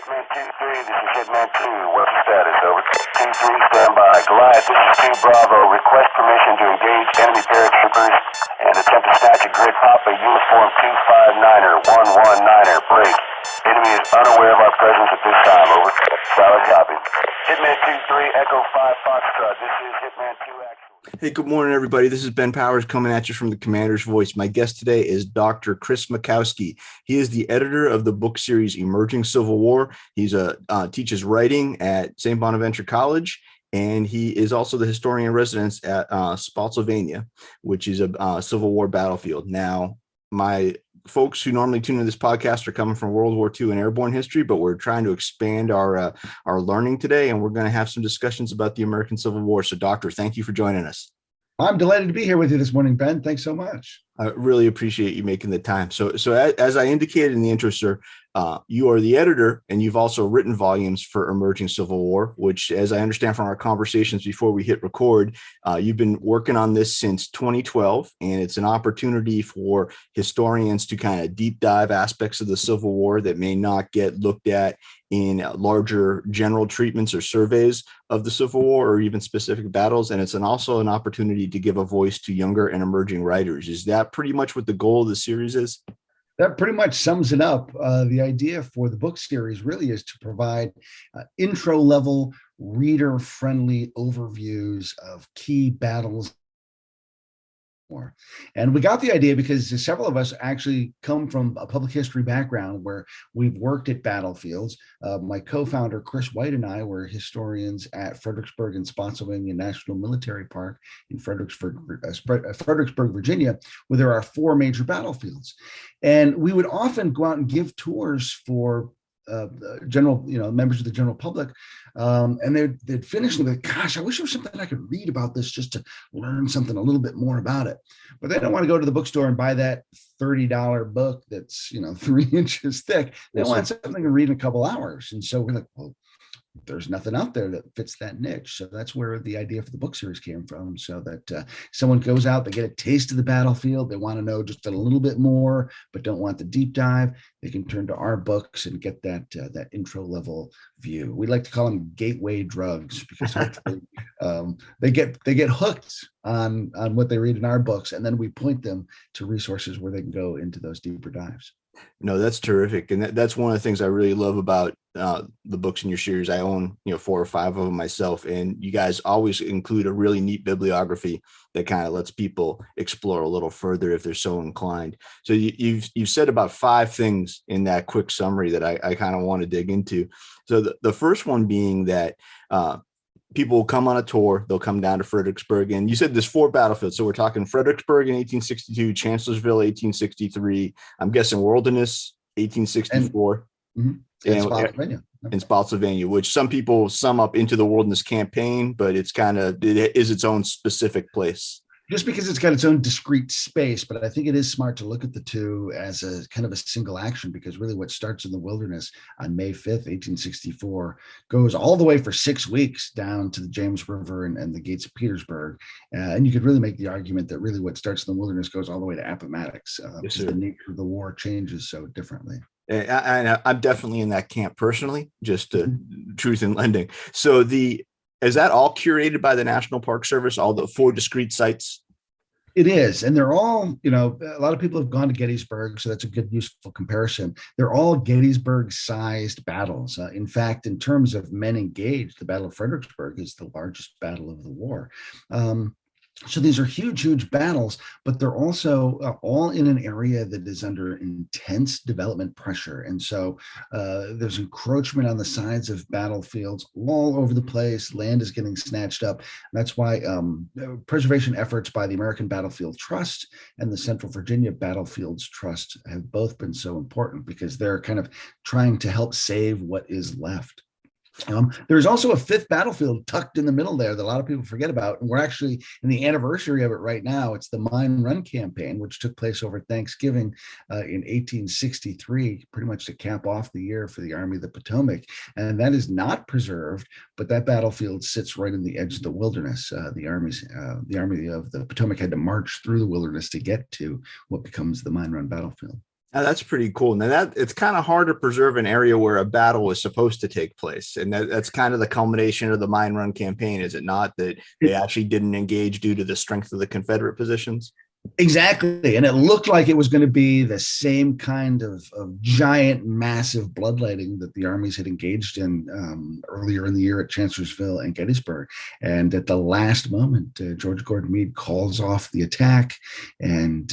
Hitman 2-3, this is Hitman 2. What's the status? Over. 2-3, stand by. Goliath, this is 2 Bravo. Request permission to engage enemy paratroopers and attempt to snatch a grid Papa uniform 259er, 119er. Break. Enemy is unaware of our presence at this time. Over. Solid copy. Hitman 2-3, Echo 5 Foxtrot. This is Hitman 2 actual. Hey, good morning, everybody. This is Ben Powers coming at you from the Commander's Voice. My guest today is Dr. Chris Mackowski. He is the editor of the book series Emerging Civil War. He's teaches writing at St. Bonaventure College, and he is also the historian in residence at Spotsylvania, which is a Civil War battlefield. Now, my folks who normally tune into this podcast are coming from World War II and airborne history, but we're trying to expand our learning today, and we're going to have some discussions about the American Civil War. So, Doctor, thank you for joining us. I'm delighted to be here with you this morning, Ben. Thanks so much. I really appreciate you making the time. So as I indicated in the intro, sir, you are the editor, and you've also written volumes for Emerging Civil War, which, as I understand from our conversations before we hit record, you've been working on this since 2012, and it's an opportunity for historians to kind of deep dive aspects of the Civil War that may not get looked at in larger general treatments or surveys of the Civil War or even specific battles. And it's also an opportunity to give a voice to younger and emerging writers. Is that pretty much what the goal of the series is? That pretty much sums it up. The idea for the book series really is to provide intro-level, reader-friendly overviews of key battles. And we got the idea because several of us actually come from a public history background where we've worked at battlefields. My co-founder, Chris White, and I were historians at Fredericksburg and Spotsylvania National Military Park in Fredericksburg, Virginia, where there are 4 major battlefields. And we would often go out and give tours for general, members of the general public, and they'd finish and be like, "Gosh, I wish there was something I could read about this just to learn something a little bit more about it." But they don't want to go to the bookstore and buy that $30 book that's 3 inches thick. They want something to read in a couple hours, and so we're like, well, there's nothing out there that fits that niche. So that's where the idea for the book series came from, so that someone goes out, they get a taste of the battlefield, they want to know just a little bit more, but don't want the deep dive. They can turn to our books and get that intro level view. We like to call them gateway drugs because they get hooked on what they read in our books, and then we point them to resources where they can go into those deeper dives. No, that's terrific. And that's one of the things I really love about the books in your series. I own, 4 or 5 of them myself, and you guys always include a really neat bibliography that kind of lets people explore a little further if they're so inclined. So you've said about 5 things in that quick summary that I kind of want to dig into. So the first one being that people will come on a tour, they'll come down to Fredericksburg, and you said there's 4 battlefields. So we're talking Fredericksburg in 1862, Chancellorsville 1863, I'm guessing Wilderness 1864, and Spotsylvania, which some people sum up into the Wilderness Campaign, but it is its own specific place. Just because it's got its own discrete space, but I think it is smart to look at the 2 as a kind of a single action, because really what starts in the Wilderness on May 5th, 1864, goes all the way for 6 weeks down to the James River and the gates of Petersburg. And you could really make the argument that really what starts in the Wilderness goes all the way to Appomattox, because the nature of the war changes so differently. And I'm definitely in that camp personally, just truth in lending. So is that all curated by the National Park Service, all the 4 discrete sites? It is. And they're all, a lot of people have gone to Gettysburg, so that's a good, useful comparison. They're all Gettysburg-sized battles. In fact, in terms of men engaged, the Battle of Fredericksburg is the largest battle of the war. So these are huge, huge battles, but they're also all in an area that is under intense development pressure. And so there's encroachment on the sides of battlefields all over the place. Land is getting snatched up. That's why preservation efforts by the American Battlefield Trust and the Central Virginia Battlefields Trust have both been so important, because they're kind of trying to help save what is left. There's also a 5th battlefield tucked in the middle there that a lot of people forget about. And we're actually in the anniversary of it right now. It's the Mindrun Campaign, which took place over Thanksgiving in 1863, pretty much to cap off the year for the Army of the Potomac. And that is not preserved, but that battlefield sits right in the edge of the Wilderness. The Army of the Potomac had to march through the Wilderness to get to what becomes the Mindrun battlefield. Now, that's pretty cool. Now that it's kind of hard to preserve an area where a battle was supposed to take place, and that's kind of the culmination of the Mindrun campaign, is it not? That they actually didn't engage due to the strength of the Confederate positions. Exactly. And it looked like it was going to be the same kind of giant, massive bloodletting that the armies had engaged in earlier in the year at Chancellorsville and Gettysburg. And at the last moment, George Gordon Meade calls off the attack, and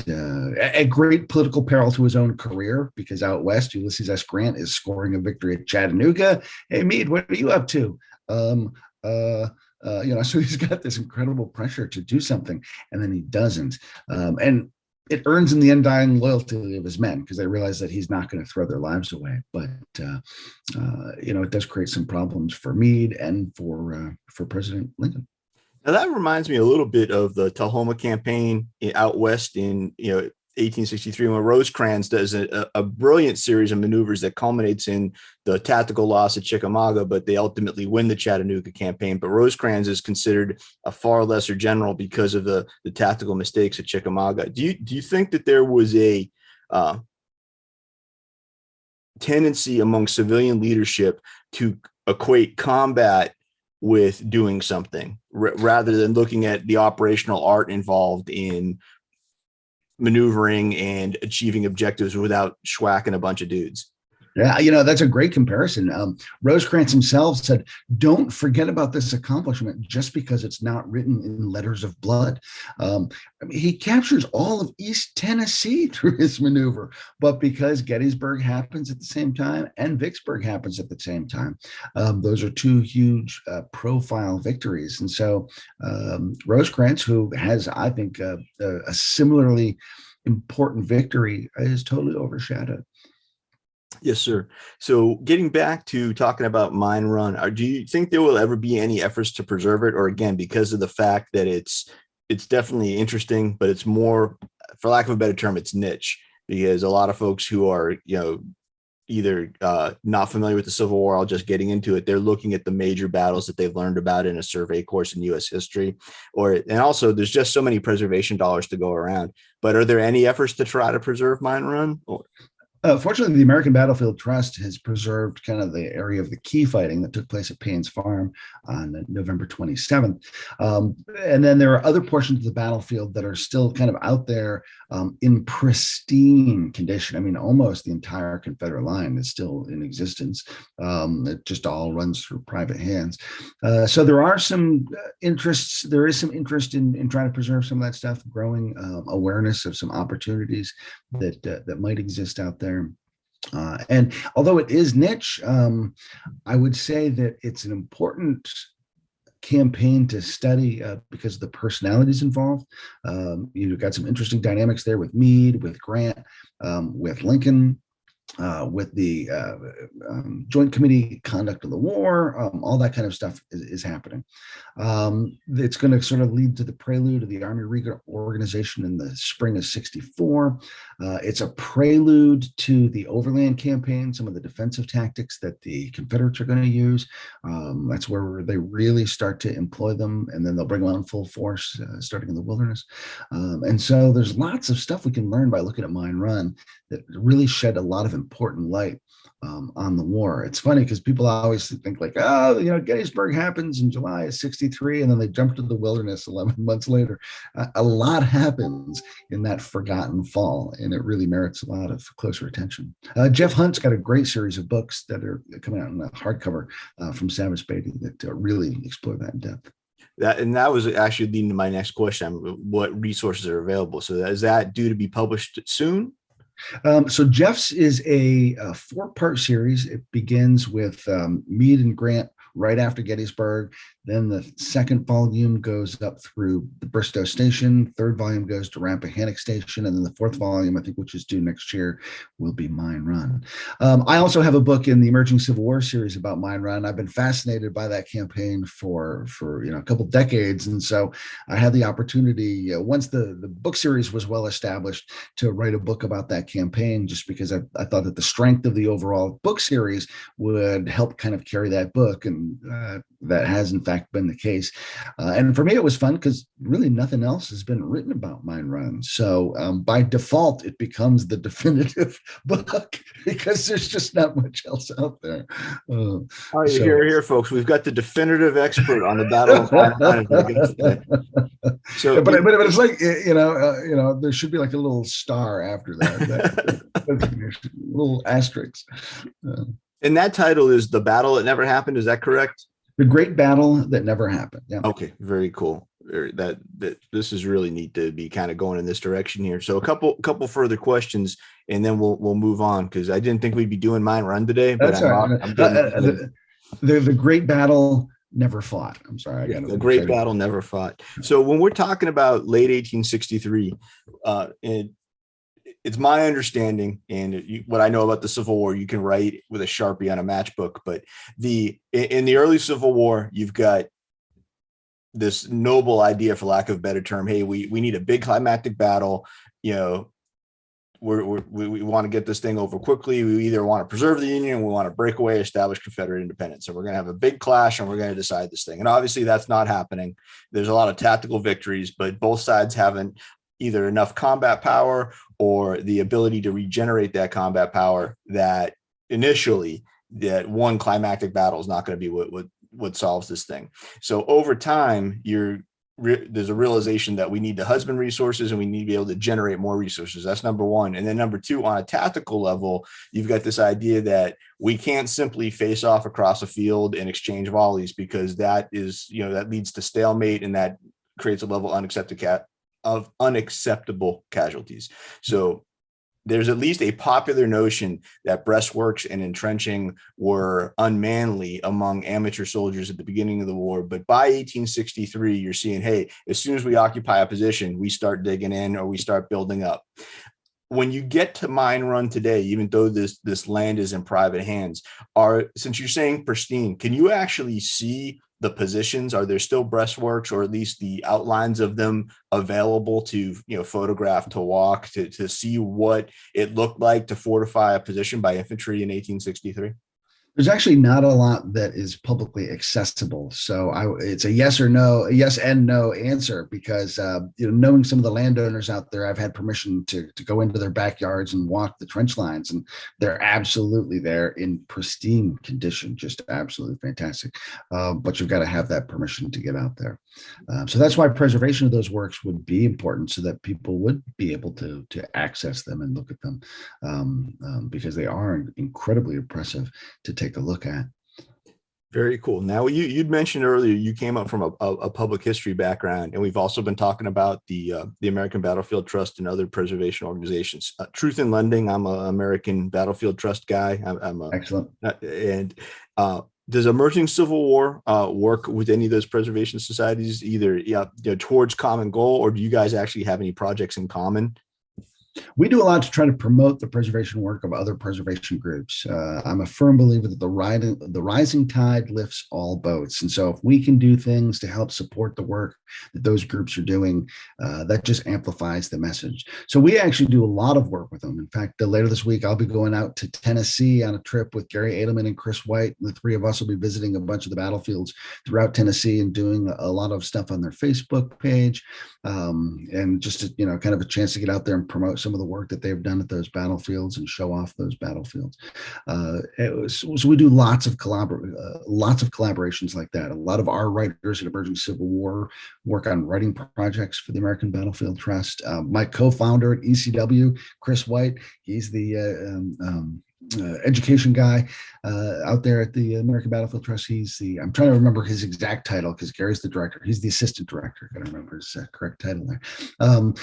at great political peril to his own career, because out west, Ulysses S. Grant is scoring a victory at Chattanooga. Hey, Meade, what are you up to? So he's got this incredible pressure to do something, and then he doesn't. And it earns him the undying loyalty of his men, because they realize that he's not going to throw their lives away. But it does create some problems for Meade and for President Lincoln. Now that reminds me a little bit of the Tullahoma campaign out west in 1863, when Rosecrans does a brilliant series of maneuvers that culminates in the tactical loss at Chickamauga, but they ultimately win the Chattanooga campaign. But Rosecrans is considered a far lesser general because of the tactical mistakes at Chickamauga. Do you think that there was a tendency among civilian leadership to equate combat with doing something rather than looking at the operational art involved in maneuvering and achieving objectives without schwacking a bunch of dudes? Yeah, that's a great comparison. Rosecrans himself said, don't forget about this accomplishment just because it's not written in letters of blood. He captures all of East Tennessee through his maneuver, but because Gettysburg happens at the same time and Vicksburg happens at the same time, those are two huge profile victories. And so Rosecrans, who has, I think, a similarly important victory, is totally overshadowed. Yes, sir. So getting back to talking about Mindrun, do you think there will ever be any efforts to preserve it? Or again, because of the fact that it's definitely interesting, but it's more, for lack of a better term, it's niche, because a lot of folks who are, either not familiar with the Civil War or just getting into it, they're looking at the major battles that they've learned about in a survey course in U.S. history. And also there's just so many preservation dollars to go around. But are there any efforts to try to preserve Mindrun? Fortunately, the American Battlefield Trust has preserved kind of the area of the key fighting that took place at Payne's Farm on November 27th. And then there are other portions of the battlefield that are still kind of out there in pristine condition. I mean, almost the entire Confederate line is still in existence. It just all runs through private hands. So there are some interests. There is some interest in trying to preserve some of that stuff, growing awareness of some opportunities that might exist out there. And although it is niche, I would say that it's an important campaign to study because of the personalities involved. You've got some interesting dynamics there with Meade, with Grant, with Lincoln, with the Joint Committee Conduct of the War. All that kind of stuff is happening. It's going to sort of lead to the prelude of the Army reorganization in the spring of '64. It's a prelude to the Overland campaign, some of the defensive tactics that the Confederates are going to use. That's where they really start to employ them, and then they'll bring them on full force starting in the wilderness. And so there's lots of stuff we can learn by looking at Mindrun that really shed a lot of important light on the war. It's funny because people always think like, Gettysburg happens in July of '63, and then they jump to the wilderness 11 months later. A lot happens in that forgotten fall, and it really merits a lot of closer attention. Jeff Hunt's got a great series of books that are coming out in the hardcover from Savage Beatty that really explore that in depth. That was actually leading to my next question: what resources are available? So is that due to be published soon? So Jeff's is a 4-part series. It begins with Meade and Grant right after Gettysburg. Then the second volume goes up through the Bristow Station. Third volume goes to Rappahannock Station. And then the fourth volume, I think, which is due next year, will be Mindrun. I also have a book in the Emerging Civil War series about Mindrun. I've been fascinated by that campaign for a couple decades. And so I had the opportunity, once the book series was well established, to write a book about that campaign, just because I thought that the strength of the overall book series would help kind of carry that book. And that has in fact been the case. And for me, it was fun because really nothing else has been written about mine runs. So by default, it becomes the definitive book because there's just not much else out there. All right, here, folks. We've got the definitive expert on the Battle of Mine Run. So, but it's like there should be like a little star after that, little asterisk. And that title is The Battle That Never Happened. Is that correct? The Great Battle That Never Happened. Yeah. Okay, very cool. That this is really neat to be kind of going in this direction here. So a couple further questions, and then we'll move on, because I didn't think we'd be doing Mine Run today. But that's the Great Battle Never Fought. I'm sorry, the Great Battle Never Fought. So when we're talking about late 1863, and it's my understanding, and what I know about the Civil War, you can write with a Sharpie on a matchbook, but in the early Civil War, you've got this noble idea, for lack of a better term. Hey, we need a big climactic battle. We want to get this thing over quickly. We either want to preserve the Union, we want to break away, establish Confederate independence. So we're going to have a big clash, and we're going to decide this thing. And obviously that's not happening. There's a lot of tactical victories, but both sides haven't either enough combat power or the ability to regenerate that combat power that initially that one climactic battle is not going to be what solves this thing. So over time, there's a realization that we need to husband resources, and we need to be able to generate more resources. That's number one. And then number two, on a tactical level, you've got this idea that we can't simply face off across a field and exchange volleys, because that leads to stalemate, and that creates a level of unacceptable casualties. So there's at least a popular notion that breastworks and entrenching were unmanly among amateur soldiers at the beginning of the war. But by 1863, you're seeing, hey, as soon as we occupy a position, we start digging in, or we start building up. When you get to Mine Run today, even though this land is in private hands, since you're saying pristine, can you actually see the positions? Are there still breastworks, or at least the outlines of them, available to photograph, to walk, to see what it looked like to fortify a position by infantry in 1863? There's actually not a lot that is publicly accessible. So it's a yes and no answer, because knowing some of the landowners out there, I've had permission to go into their backyards and walk the trench lines, and they're absolutely there in pristine condition, just absolutely fantastic. But you've got to have that permission to get out there. So that's why preservation of those works would be important, so that people would be able to access them and look at them, because they are incredibly impressive to take a look at. Very cool. Now, you'd mentioned earlier you came up from a public history background, and we've also been talking about the American Battlefield Trust and other preservation organizations. Truth in Lending, I'm an American Battlefield Trust guy. Excellent. And does Emerging Civil War work with any of those preservation societies, either towards common goal, or do you guys actually have any projects in common? We do a lot to try to promote the preservation work of other preservation groups. I'm a firm believer that the rising tide lifts all boats. And so if we can do things to help support the work that those groups are doing, that just amplifies the message. So we actually do a lot of work with them. In fact, later this week, I'll be going out to Tennessee on a trip with Gary Edelman and Chris White. The three of us will be visiting a bunch of the battlefields throughout Tennessee and doing a lot of stuff on their Facebook page. And just kind of a chance to get out there and promote some of the work that they've done at those battlefields and show off those battlefields. So we do lots of collaborations like that. A lot of our writers at Emerging Civil War work on writing projects for the American Battlefield Trust. My co-founder at ECW, Chris White, he's the education guy out there at the American Battlefield Trust. I'm trying to remember his exact title, because Gary's the director. He's the assistant director. I gotta remember his correct title there.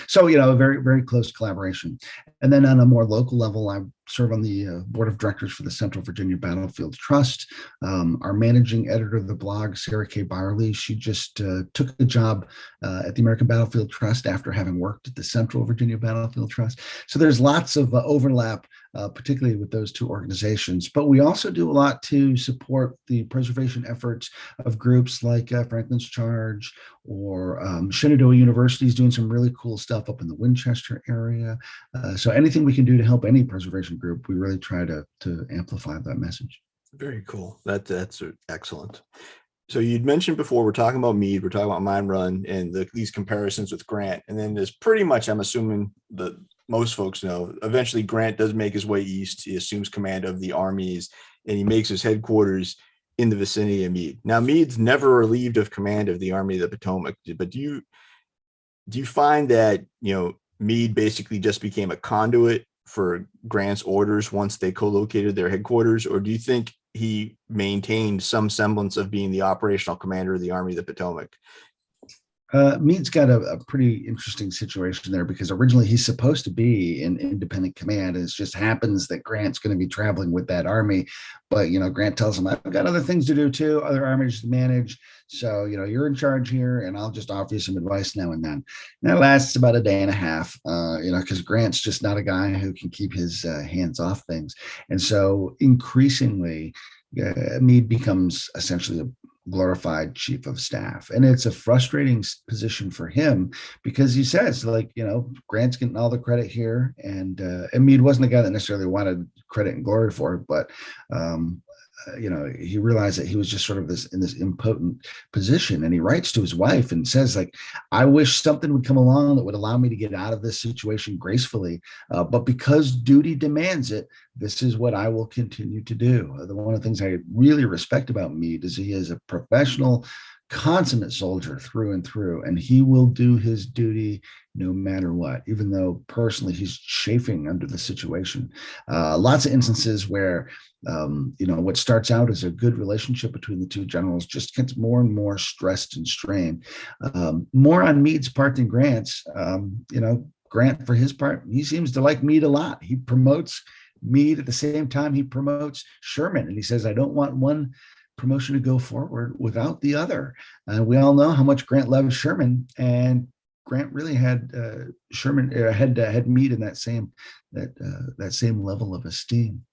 So a very, very close collaboration. And then on a more local level, I serve on the board of directors for the Central Virginia Battlefield Trust. Our managing editor of the blog, Sarah K. Byerly, she just took a job at the American Battlefield Trust after having worked at the Central Virginia Battlefield Trust. So there's lots of overlap, particularly with those two organizations. But we also do a lot to support the preservation efforts of groups like Franklin's Charge, or Shenandoah University is doing some really cool stuff up in the Winchester area. So anything we can do to help any preservation group, we really try to amplify that message. Very cool. That's excellent. So you'd mentioned before, we're talking about Meade, we're talking about Mindrun, and these comparisons with Grant. And then there's pretty much, I'm assuming that most folks know, eventually Grant does make his way east. He assumes command of the armies, and he makes his headquarters in the vicinity of Meade. Now, Meade's never relieved of command of the Army of the Potomac, but do you find that, Meade basically just became a conduit for Grant's orders once they co-located their headquarters, or do you think he maintained some semblance of being the operational commander of the Army of the Potomac? Meade's got a pretty interesting situation there, because originally he's supposed to be in independent command. It just happens that Grant's going to be traveling with that army. But, Grant tells him, I've got other things to do too, other armies to manage. So, you're in charge here, and I'll just offer you some advice now and then. And that lasts about a day and a half, because Grant's just not a guy who can keep his hands off things. And so increasingly, Meade becomes essentially a glorified chief of staff, and it's a frustrating position for him, because he says, Grant's getting all the credit here, and Meade wasn't a guy that necessarily wanted credit and glory for it, but he realized that he was just sort of in this impotent position, and he writes to his wife and says, I wish something would come along that would allow me to get out of this situation gracefully, but because duty demands it, this is what I will continue to do. One of the things I really respect about Meade is he is a professional, consummate soldier through and through, and he will do his duty no matter what, even though personally he's chafing under the situation. Lots of instances where what starts out as a good relationship between the two generals just gets more and more stressed and strained. More on Meade's part than Grant's. Grant, for his part, he seems to like Meade a lot. He promotes Meade at the same time he promotes Sherman, and he says, I don't want one promotion to go forward without the other. We all know how much Grant loved Sherman, and Grant really had Sherman had Meade in that same level of esteem.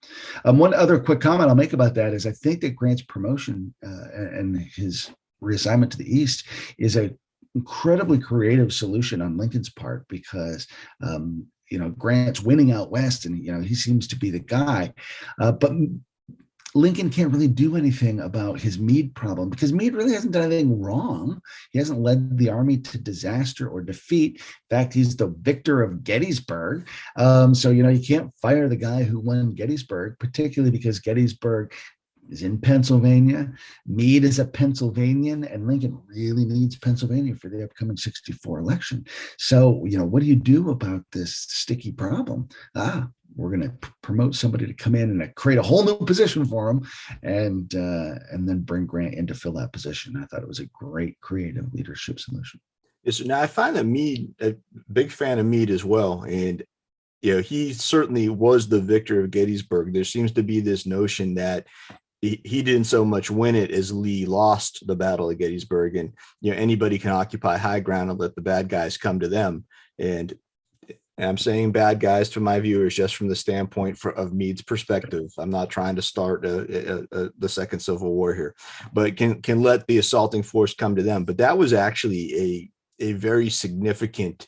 One other quick comment I'll make about that is, I think that Grant's promotion and his reassignment to the East is a incredibly creative solution on Lincoln's part, because Grant's winning out west, and he seems to be the guy, but Lincoln can't really do anything about his Meade problem, because Meade really hasn't done anything wrong. He hasn't led the army to disaster or defeat. In fact, he's the victor of Gettysburg. So you can't fire the guy who won Gettysburg, particularly because Gettysburg is in Pennsylvania. Meade is a Pennsylvanian, and Lincoln really needs Pennsylvania for the upcoming 64 election. So, what do you do about this sticky problem? We're going to promote somebody to come in and create a whole new position for him, and then bring Grant in to fill that position. I thought it was a great creative leadership solution. Yes, now I find that Meade, a big fan of Meade as well, and he certainly was the victor of Gettysburg. There seems to be this notion that he didn't so much win it as Lee lost the Battle of Gettysburg, and anybody can occupy high ground and let the bad guys come to them. And I'm saying bad guys to my viewers just from the standpoint of Meade's perspective. I'm not trying to start the second Civil War here, but can let the assaulting force come to them. But that was actually a very significant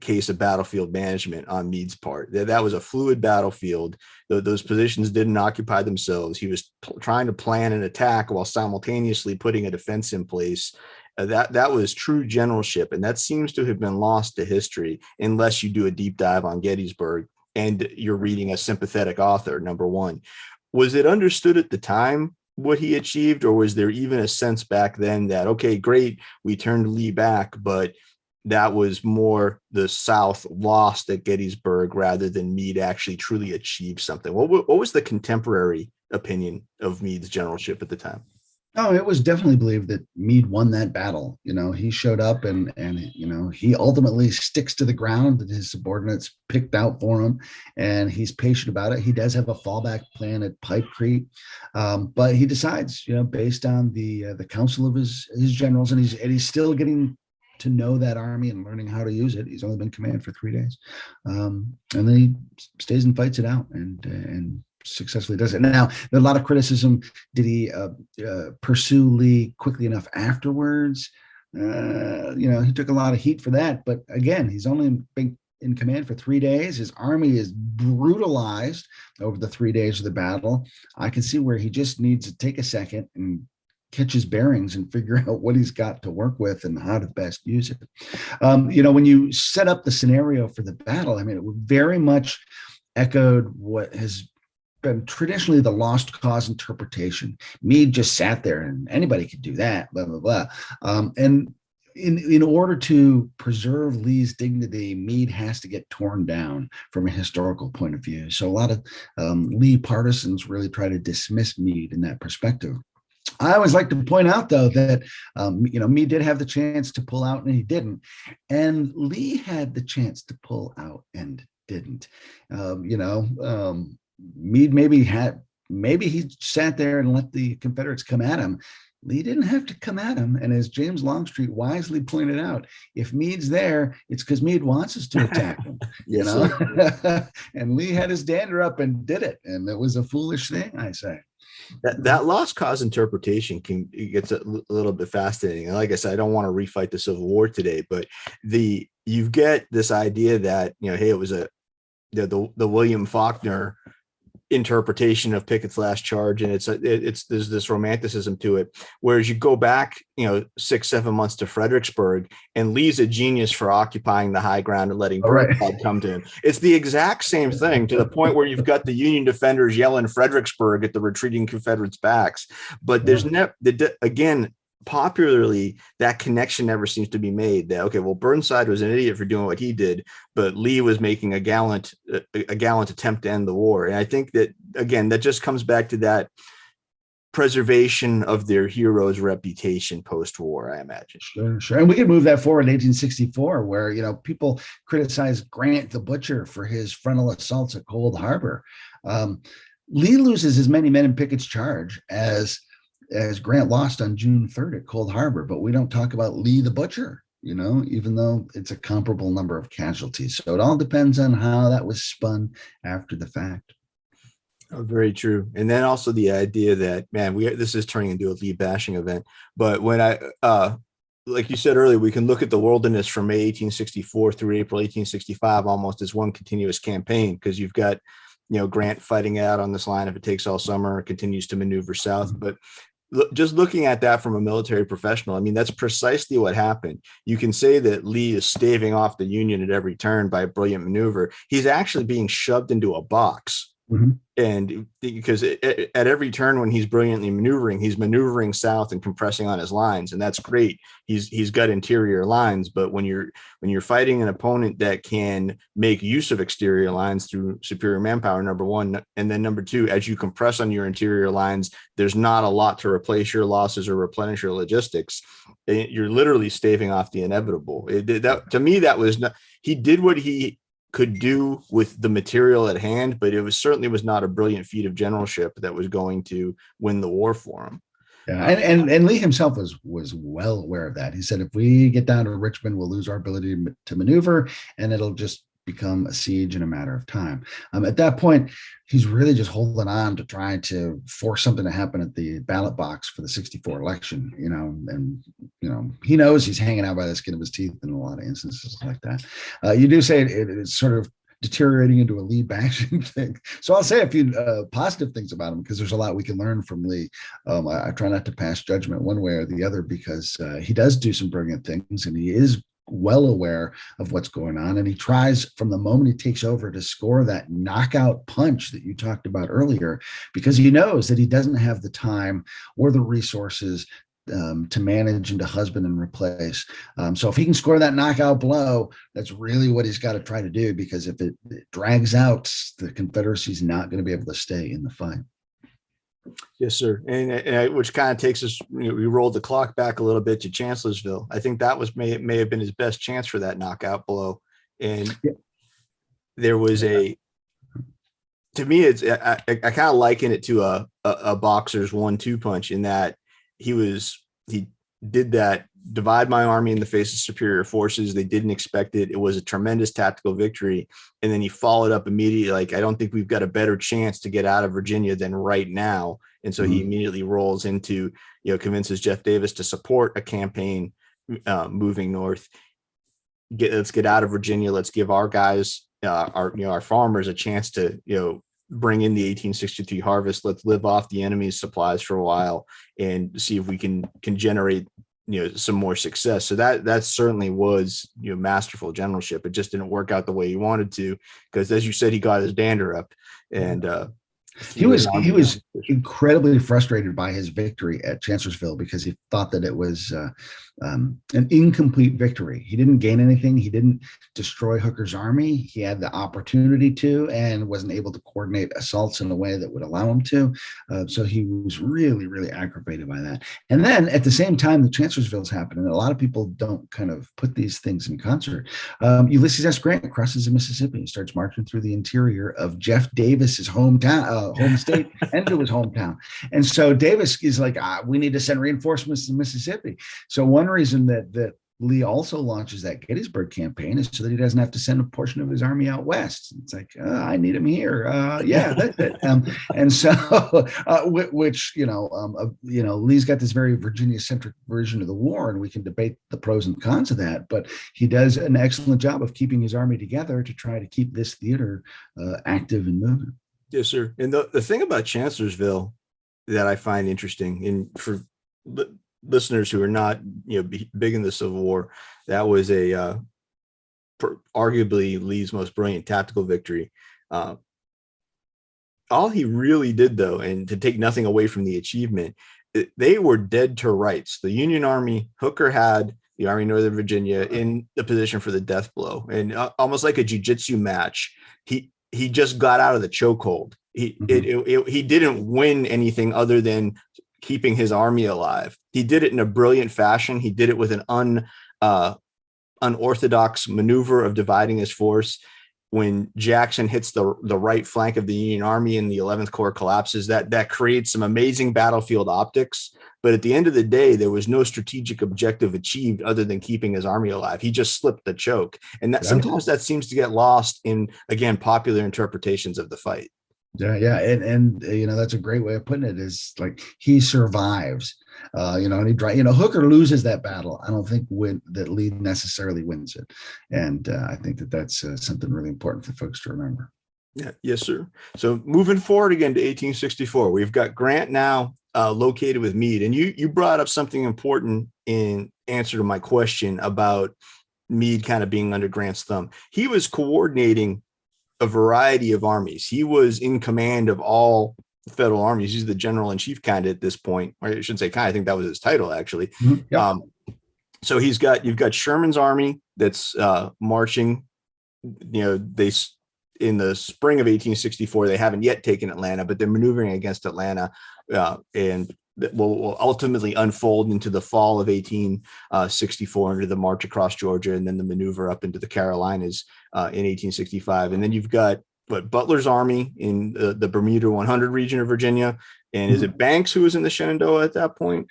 case of battlefield management on Meade's part. That was a fluid battlefield. Those positions didn't occupy themselves. He was trying to plan an attack while simultaneously putting a defense in place. That was true generalship, and that seems to have been lost to history unless you do a deep dive on Gettysburg and you're reading a sympathetic author. Number one, was it understood at the time what he achieved, or was there even a sense back then that, okay, great, we turned Lee back, but that was more the South lost at Gettysburg rather than Meade actually truly achieved something? What was the contemporary opinion of Meade's generalship at the time? Oh, it was definitely believed that Meade won that battle. He showed up and he ultimately sticks to the ground that his subordinates picked out for him, and he's patient about it. He does have a fallback plan at Pipe Creek, but he decides, based on the counsel of his generals, and he's still getting to know that army and learning how to use it. He's only been in command for 3 days, and then he stays and fights it out and successfully does it. Now, there's a lot of criticism. Did he pursue Lee quickly enough afterwards? He took a lot of heat for that. But again, he's only been in command for 3 days. His army is brutalized over the 3 days of the battle. I can see where he just needs to take a second and catch his bearings and figure out what he's got to work with and how to best use it. When you set up the scenario for the battle, I mean, it very much echoed what has been traditionally the lost cause interpretation. Meade just sat there and anybody could do that, blah, blah, blah. And in order to preserve Lee's dignity, Meade has to get torn down from a historical point of view. So a lot of Lee partisans really try to dismiss Meade in that perspective. I always like to point out, though, that Meade did have the chance to pull out and he didn't, and Lee had the chance to pull out and didn't. Meade maybe he sat there and let the Confederates come at him. Lee didn't have to come at him. And as James Longstreet wisely pointed out, if Meade's there, it's because Meade wants us to attack him. And Lee had his dander up and did it. And it was a foolish thing, I say. That lost cause interpretation gets a little bit fascinating. And like I said, I don't want to refight the Civil War today, but you get this idea that, hey, it was the William Faulkner interpretation of Pickett's last charge, and there's this romanticism to it, whereas you go back 6-7 months to Fredericksburg, and Lee's a genius for occupying the high ground and letting Burnside come to him. It's the exact same thing, to the point where you've got the Union defenders yelling Fredericksburg at the retreating Confederates' backs, but there's again, popularly, that connection never seems to be made. That Burnside was an idiot for doing what he did, but Lee was making a gallant attempt to end the war. And I think that, again, that just comes back to that preservation of their hero's reputation post-war, I imagine. Sure. And we can move that forward in 1864, where people criticize Grant the Butcher for his frontal assaults at Cold Harbor. Lee loses as many men in Pickett's charge as Grant lost on June 3rd at Cold Harbor, but we don't talk about Lee the Butcher, even though it's a comparable number of casualties. So it all depends on how that was spun after the fact. Oh, very true. And then also the idea that, this is turning into a Lee bashing event, but when like you said earlier, we can look at the wilderness from May 1864 through April 1865 almost as one continuous campaign, because you've got, Grant fighting out on this line. If it takes all summer, it continues to maneuver south. But just looking at that from a military professional, that's precisely what happened. You can say that Lee is staving off the Union at every turn by a brilliant maneuver. He's actually being shoved into a box. Mm-hmm. And because at every turn when he's brilliantly maneuvering, he's maneuvering south and compressing on his lines, and that's great. He's got interior lines, but when you're fighting an opponent that can make use of exterior lines through superior manpower, number one, and then number two, as you compress on your interior lines, there's not a lot to replace your losses or replenish your logistics. You're literally staving off the inevitable. To me, that was not. He did what he could do with the material at hand, but it certainly was not a brilliant feat of generalship that was going to win the war for him. Yeah, and Lee himself was well aware of that. He said, if we get down to Richmond, we'll lose our ability to maneuver, and it'll just become a siege in a matter of time. At that point, he's really just holding on to trying to force something to happen at the ballot box for the 64 election, and he knows he's hanging out by the skin of his teeth in a lot of instances like that. You do say it's sort of deteriorating into a Lee bashing thing. So I'll say a few positive things about him, because there's a lot we can learn from Lee. I try not to pass judgment one way or the other, because he does do some brilliant things, and he is well aware of what's going on, and he tries from the moment he takes over to score that knockout punch that you talked about earlier, because he knows that he doesn't have the time or the resources to manage and to husband and replace. So if he can score that knockout blow, that's really what he's got to try to do, because if it drags out, the Confederacy's not going to be able to stay in the fight. Yes, sir. And which kind of takes us, we rolled the clock back a little bit to Chancellorsville. I think that may have been his best chance for that knockout blow. And there was to me, I kind of liken it to a boxer's 1-2 punch, in that he did that, divide my army in the face of superior forces. They didn't expect it. It was a tremendous tactical victory. And then he followed up immediately, like, I don't think we've got a better chance to get out of Virginia than right now. And so he immediately rolls into, convinces Jeff Davis to support a campaign moving north. let's get out of Virginia. Let's give our guys, our farmers, a chance to bring in the 1863 harvest. Let's live off the enemy's supplies for a while and see if we can generate some more success. So that certainly was masterful generalship. It just didn't work out the way he wanted to, because as you said, he got his dander up, and he was incredibly frustrated by his victory at Chancellorsville, because he thought that it was an incomplete victory. He didn't gain anything. He didn't destroy Hooker's army. He had the opportunity to, and wasn't able to coordinate assaults in a way that would allow him to. So he was really, really aggravated by that. And then at the same time, the Chancellorsville's happening, and a lot of people don't kind of put these things in concert. Ulysses S. Grant crosses the Mississippi and starts marching through the interior of Jeff Davis's home state and to his hometown. And so Davis is like, we need to send reinforcements to Mississippi. So one reason that Lee also launches that Gettysburg campaign is so that he doesn't have to send a portion of his army out west. It's like, I need him here. Yeah, that's it. And so, Lee's got this very Virginia-centric version of the war, and we can debate the pros and cons of that. But he does an excellent job of keeping his army together to try to keep this theater active and moving. Yes, sir. And the thing about Chancellorsville that I find interesting, and for listeners who are not big in the Civil War, that was arguably Lee's most brilliant tactical victory. All he really did, though, and to take nothing away from the achievement, they were dead to rights. The Union Army, Hooker had the Army of Northern Virginia in the position for the death blow, and almost like a jiu-jitsu match. He just got out of the chokehold. He didn't win anything other than keeping his army alive. He did it in a brilliant fashion. He did it with an unorthodox maneuver of dividing his force. When Jackson hits the right flank of the Union Army and the 11th Corps collapses, that creates some amazing battlefield optics. But at the end of the day, there was no strategic objective achieved other than keeping his army alive. He just slipped the choke. And that sometimes that seems to get lost in, again, popular interpretations of the fight. Yeah. And that's a great way of putting it, is like he survives, and Hooker loses that battle. I don't think that Lee necessarily wins it. And I think that's something really important for folks to remember. Yeah. Yes, sir. So moving forward again to 1864, we've got Grant now located with Meade. And you brought up something important in answer to my question about Meade kind of being under Grant's thumb. He was coordinating a variety of armies. He was in command of all federal armies. He's the general in chief kind of at this point. Or I shouldn't say kind. I think that was his title, actually. Mm-hmm. Yep. So you've got Sherman's army that's marching. In the spring of 1864, they haven't yet taken Atlanta, but they're maneuvering against Atlanta, and that will ultimately unfold into the fall of 1864 under the march across Georgia, and then the maneuver up into the Carolinas in 1865. And then you've got Butler's army in the Bermuda 100 region of Virginia. And is it Banks who was in the Shenandoah at that point?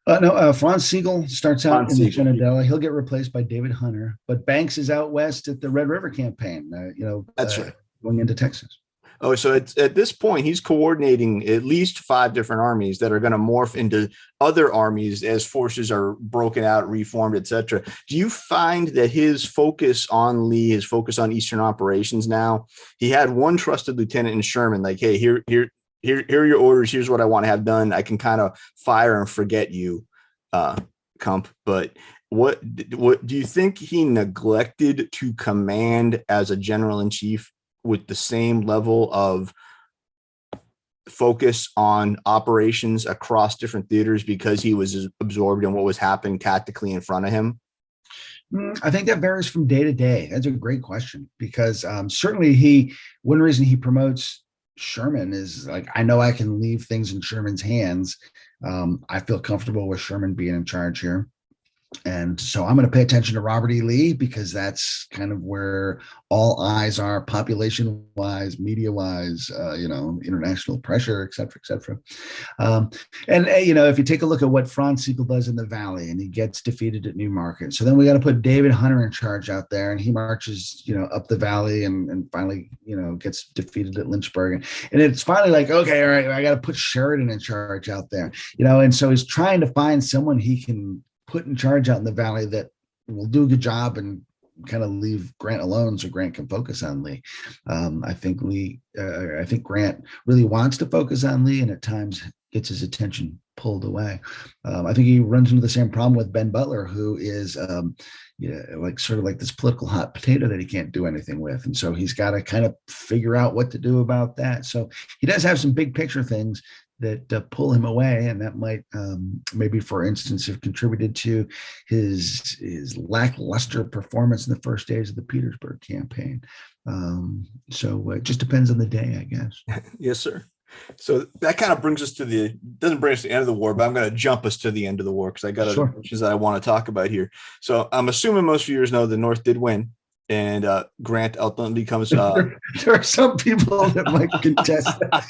No, Franz Sigel starts out in the Shenandoah. He'll get replaced by David Hunter, but Banks is out west at the Red River campaign, that's right, going into Texas. Oh, so at this point, he's coordinating at least 5 different armies that are going to morph into other armies as forces are broken out, reformed, etc. Do you find that his focus on Lee, his focus on Eastern operations now, he had one trusted lieutenant in Sherman, like, hey, here are your orders. Here's what I want to have done. I can kind of fire and forget you, Kump. But what do you think he neglected to command as a general in chief with the same level of focus on operations across different theaters because he was absorbed in what was happening tactically in front of him? I think that varies from day to day. That's a great question, because certainly one reason he promotes Sherman is like, I know I can leave things in Sherman's hands. I feel comfortable with Sherman being in charge here. And so I'm going to pay attention to Robert E. Lee, because that's kind of where all eyes are, population wise, media wise, international pressure, et cetera, et cetera. If you take a look at what Franz Sigel does in the Valley, and he gets defeated at New Market. So then we got to put David Hunter in charge out there, and he marches, up the Valley and finally, gets defeated at Lynchburg. And it's finally like, okay, all right, I got to put Sheridan in charge out there, and so he's trying to find someone he can put in charge out in the Valley that will do a good job and kind of leave Grant alone so Grant can focus on Lee. I think Grant really wants to focus on Lee, and at times gets his attention pulled away. I think he runs into the same problem with Ben Butler, who is like sort of like this political hot potato that he can't do anything with. And so he's got to kind of figure out what to do about that. So he does have some big picture things that pull him away, and that might maybe, for instance, have contributed to his lackluster performance in the first days of the Petersburg campaign. So it just depends on the day, I guess. Yes, sir. So that kind of brings us to doesn't bring us to the end of the war, but I'm going to jump us to the end of the war because I got other questions that I want to talk about here. So I'm assuming most viewers know the North did win, and Grant ultimately becomes. There are some people that might contest that.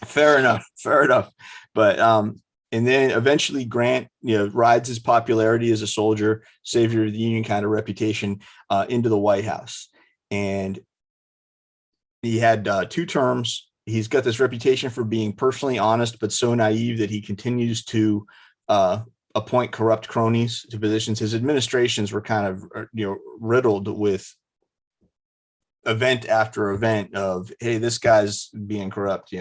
Fair enough. But and then eventually Grant, rides his popularity as a soldier, savior of the Union kind of reputation into the White House, and he had 2 terms. He's got this reputation for being personally honest, but so naive that he continues to appoint corrupt cronies to positions. His administrations were kind of, riddled with event after event of, hey, this guy's being corrupt.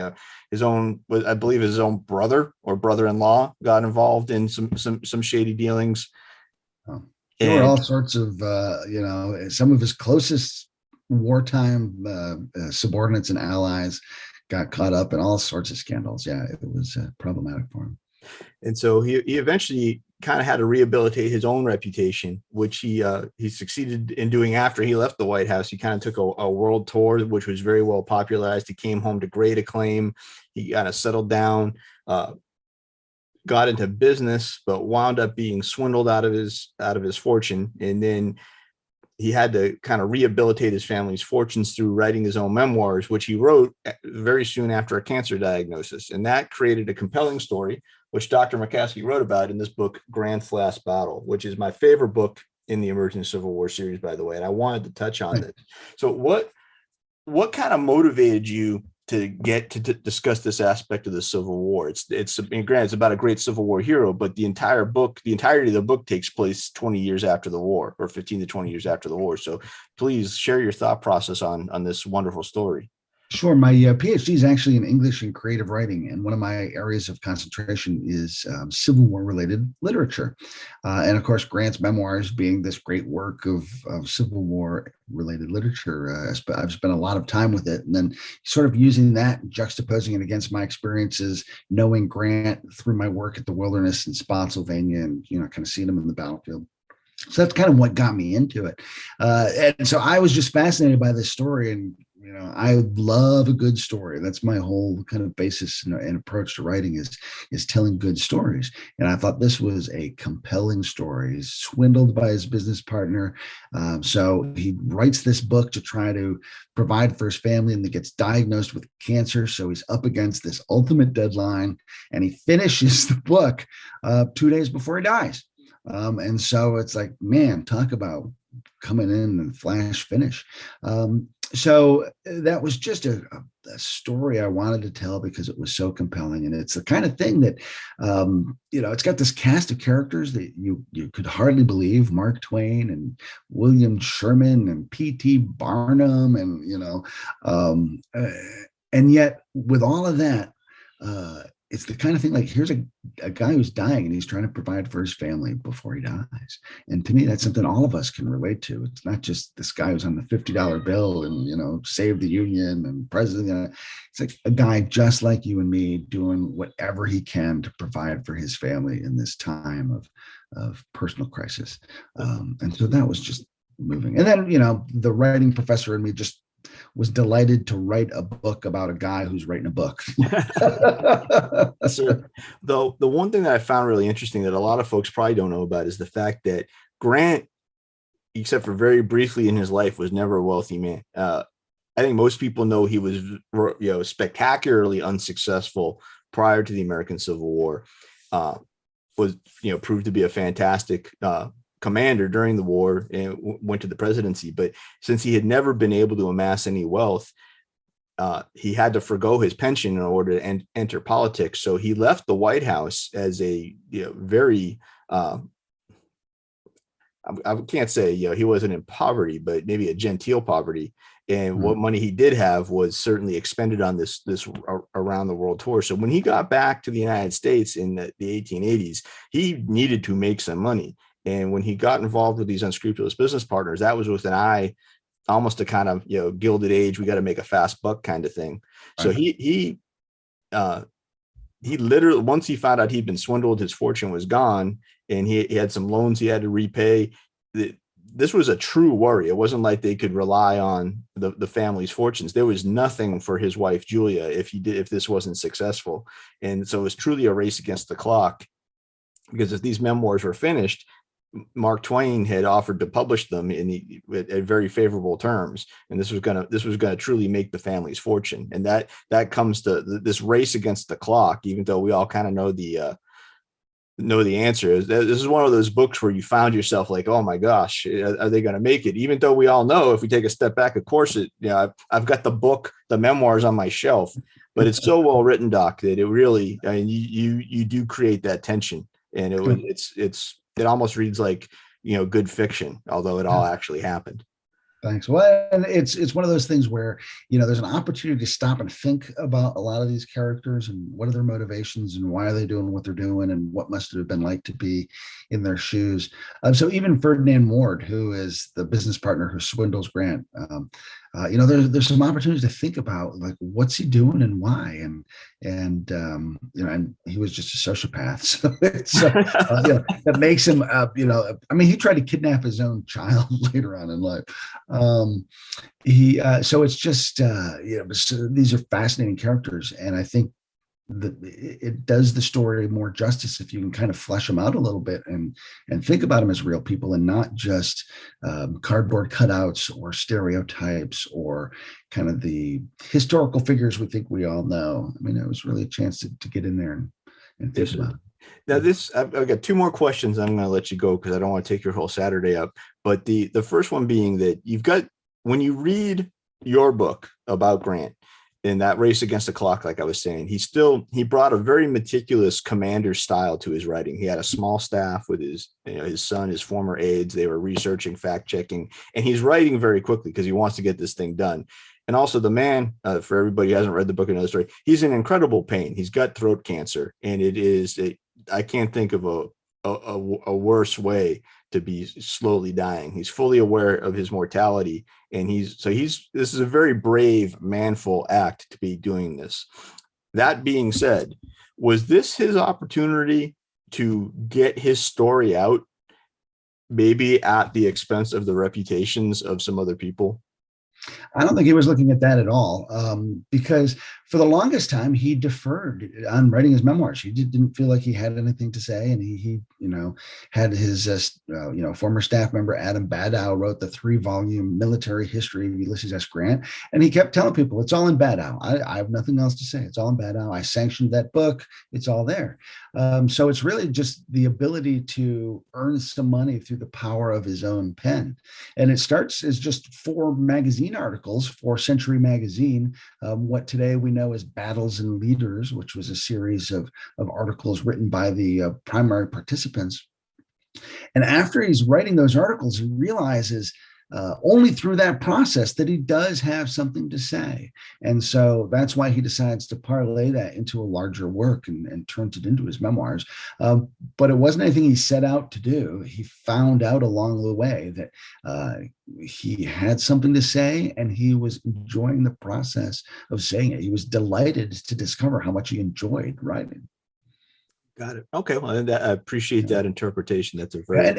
His own, I believe his own brother or brother-in-law got involved in some shady dealings. There were all sorts of, some of his closest wartime subordinates and allies got caught up in all sorts of scandals. Yeah, it was problematic for him. And so he eventually kind of had to rehabilitate his own reputation, which he succeeded in doing after he left the White House. He kind of took a world tour, which was very well popularized. He came home to great acclaim. He kind of settled down, got into business, but wound up being swindled out of his fortune. And then he had to kind of rehabilitate his family's fortunes through writing his own memoirs, which he wrote very soon after a cancer diagnosis. And that created a compelling story, which Dr. Mackowski wrote about in this book, Grant's Last Battle, which is my favorite book in the Emerging Civil War series, by the way. And I wanted to touch on this. So what kind of motivated you to get to discuss this aspect of the Civil War? It's about a great Civil War hero, but the entirety of the book takes place 20 years after the war, or 15 to 20 years after the war. So please share your thought process on this wonderful story. Sure. My PhD is actually in English and creative writing, and one of my areas of concentration is Civil War related literature. And of course, Grant's memoirs being this great work of Civil War related literature. I've spent a lot of time with it, and then sort of using that, juxtaposing it against my experiences, knowing Grant through my work at the Wilderness in Spotsylvania, and kind of seeing him in the battlefield. So that's kind of what got me into it. And so I was just fascinated by this story, and I love a good story. That's my whole kind of basis and approach to writing is telling good stories. And I thought this was a compelling story. He's swindled by his business partner. So he writes this book to try to provide for his family, and he gets diagnosed with cancer. So he's up against this ultimate deadline, and he finishes the book 2 days before he dies. And so it's like, man, talk about coming in and flash finish. So that was just a story I wanted to tell because it was so compelling. And it's the kind of thing that, it's got this cast of characters that you could hardly believe: Mark Twain and William Sherman and P.T. Barnum. And yet with all of that, it's the kind of thing like, here's a guy who's dying and he's trying to provide for his family before he dies. And to me, that's something all of us can relate to. It's not just this guy who's on the $50 bill and, save the Union and president. It's like a guy just like you and me doing whatever he can to provide for his family in this time of personal crisis. And so that was just moving. And then, the writing professor in me just was delighted to write a book about a guy who's writing a book. Sir, though, the one thing that I found really interesting that a lot of folks probably don't know about is the fact that Grant, except for very briefly in his life, was never a wealthy man. I think most people know he was, spectacularly unsuccessful prior to the American Civil War. Was proved to be a fantastic commander during the war and went to the presidency. But since he had never been able to amass any wealth, he had to forgo his pension in order to enter politics. So he left the White House as a very I can't say, he wasn't in poverty, but maybe a genteel poverty. And what Hmm. money he did have was certainly expended on this around the world tour. So when he got back to the United States in the 1880s, he needed to make some money. And when he got involved with these unscrupulous business partners, that was with an eye almost a kind of, Gilded Age, we got to make a fast buck kind of thing. So Right. he literally, once he found out he'd been swindled, his fortune was gone, and he had some loans he had to repay. This was a true worry. It wasn't like they could rely on the family's fortunes. There was nothing for his wife, Julia, if this wasn't successful. And so it was truly a race against the clock, because if these memoirs were finished, Mark Twain had offered to publish them at very favorable terms, and this was gonna truly make the family's fortune. And that comes to this race against the clock, even though we all kind of know the answer. This is one of those books where you found yourself like, oh my gosh, are they going to make it? Even though we all know, if we take a step back, of course, I've got the memoirs on my shelf, but it's so well written, Doc, that it really, I mean, you do create that tension, and it almost reads like, good fiction, although it all actually happened. Thanks. Well, and it's one of those things where, there's an opportunity to stop and think about a lot of these characters and what are their motivations and why are they doing what they're doing and what must it have been like to be in their shoes. So even Ferdinand Ward, who is the business partner who swindles Grant, there's some opportunities to think about, like, what's he doing and why, and he was just a sociopath. So that makes him, he tried to kidnap his own child later on in life. So it's just, so these are fascinating characters, and I think that it does the story more justice if you can kind of flesh them out a little bit and think about them as real people and not just cardboard cutouts or stereotypes or kind of the historical figures we think we all know. I mean, it was really a chance to get in there and think about it. Now I've got two more questions. I'm going to let you go because I don't want to take your whole Saturday up. But the first one being that when you read your book about Grant in that race against the clock, like I was saying, he brought a very meticulous commander style to his writing. He had a small staff with his son, his former aides. They were researching, fact checking, and he's writing very quickly because he wants to get this thing done. And also the man, for everybody who hasn't read the book, another story, he's in incredible pain. He's got throat cancer, and I can't think of a worse way to be slowly dying. He's fully aware of his mortality, and this is a very brave, manful act to be doing this. That being said, was this his opportunity to get his story out, maybe at the expense of the reputations of some other people? I don't think he was looking at that at all, because for the longest time he deferred on writing his memoirs. He didn't feel like he had anything to say, and he had his former staff member Adam Badow wrote the 3-volume military history of Ulysses S. Grant, and he kept telling people it's all in Badow. I have nothing else to say. It's all in Badow. I sanctioned that book. It's all there. So it's really just the ability to earn some money through the power of his own pen, and it starts as just 4 magazine articles for Century Magazine, what today we know as Battles and Leaders, which was a series of articles written by the primary participants. And after he's writing those articles, he realizes only through that process that he does have something to say. And so that's why he decides to parlay that into a larger work and turns it into his memoirs. But it wasn't anything he set out to do. He found out along the way that he had something to say, and he was enjoying the process of saying it. He was delighted to discover how much he enjoyed writing. Got it. Okay. Well, I appreciate that interpretation. That's a very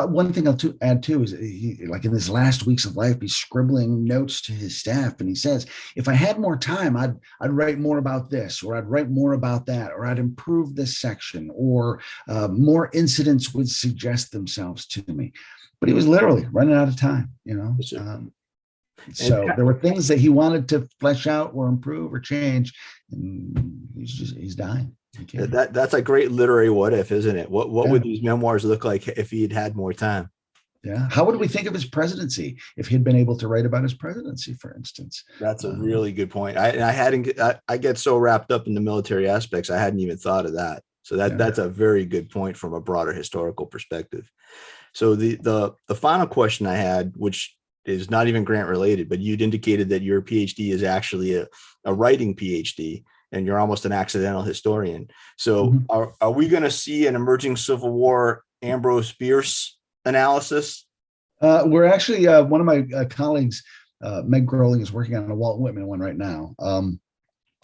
one thing I'll add too is he, like in his last weeks of life, he's scribbling notes to his staff, and he says, "If I had more time, I'd write more about this, or I'd write more about that, or I'd improve this section, or more incidents would suggest themselves to me." But he was literally running out of time. So there were things that he wanted to flesh out or improve or change, and he's dying. That's a great literary what if, isn't it? What would these memoirs look like if he had had more time? Yeah. How would we think of his presidency if he'd been able to write about his presidency, for instance? That's a really good point. I get so wrapped up in the military aspects, I hadn't even thought of that. So that's a very good point from a broader historical perspective. So the final question I had, which is not even grant related, but you'd indicated that your PhD is actually a writing PhD, and you're almost an accidental historian. So are we going to see an emerging Civil War Ambrose Bierce analysis? We're actually, one of my colleagues, Meg Groeling, is working on a Walt Whitman one right now.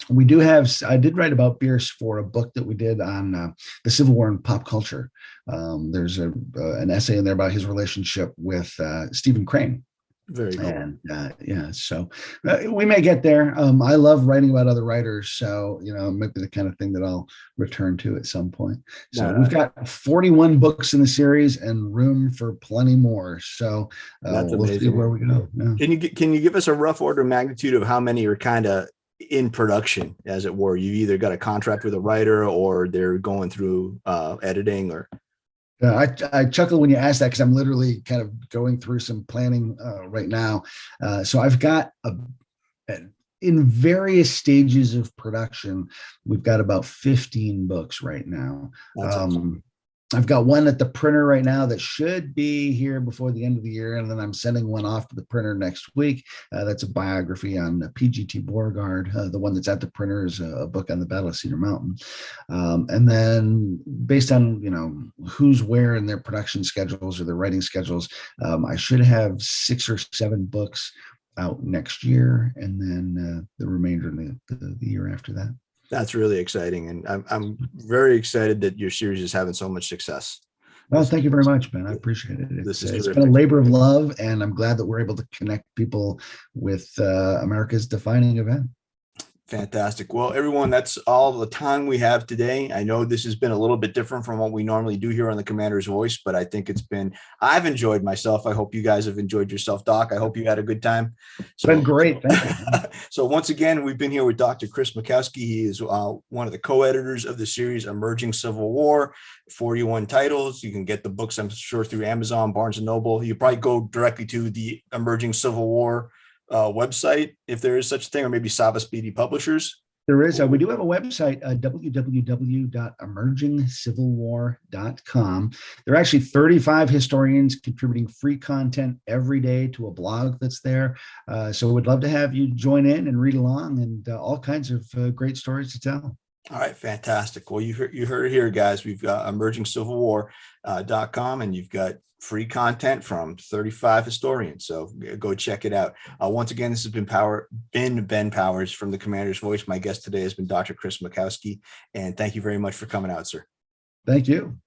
We do have, I did write about Bierce for a book that we did on the Civil War and pop culture. There's an essay in there about his relationship with Stephen Crane. Very cool. And yeah, so we may get there. I love writing about other writers, so it might be the kind of thing that I'll return to at some point. So we've got 41 books in the series and room for plenty more. So that's we'll amazing. see where we go. Yeah. Can you give us a rough order of magnitude of how many are kind of in production, as it were? You either got a contract with a writer, or they're going through editing, or I chuckle when you ask that, because I'm literally kind of going through some planning right now. So I've got in various stages of production, we've got about 15 books right now. That's awesome. I've got one at the printer right now that should be here before the end of the year, and then I'm sending one off to the printer next week. That's a biography on PGT Beauregard. The one that's at the printer is a book on the Battle of Cedar Mountain. And then based on, who's where in their production schedules or their writing schedules, I should have 6 or 7 books out next year, and then the remainder in the year after that. That's really exciting, and I'm very excited that your series is having so much success. Well, thank you very much, Ben. I appreciate it. It's been a labor of love, and I'm glad that we're able to connect people with America's defining event. Fantastic. Well, everyone, that's all the time we have today. I know this has been a little bit different from what we normally do here on the Commander's Voice, but I think I've enjoyed myself. I hope you guys have enjoyed yourself, Doc. I hope you had a good time. It's been great. Thank you. So once again, we've been here with Dr. Chris Mackowski. He is one of the co-editors of the series Emerging Civil War, 41 titles. You can get the books, I'm sure, through Amazon, Barnes & Noble. You probably go directly to the Emerging Civil War website, if there is such a thing, or maybe Sava Speedy Publishers. There is. We do have a website, www.emergingcivilwar.com. There are actually 35 historians contributing free content every day to a blog that's there. So we'd love to have you join in and read along, and all kinds of great stories to tell. All right, fantastic. Well, you heard it here, guys. We've got emergingcivilwar.com, and you've got free content from 35 historians. So go check it out. Once again, this has been Ben Powers from the Commander's Voice. My guest today has been Dr. Chris Mackowski, and thank you very much for coming out, sir. Thank you.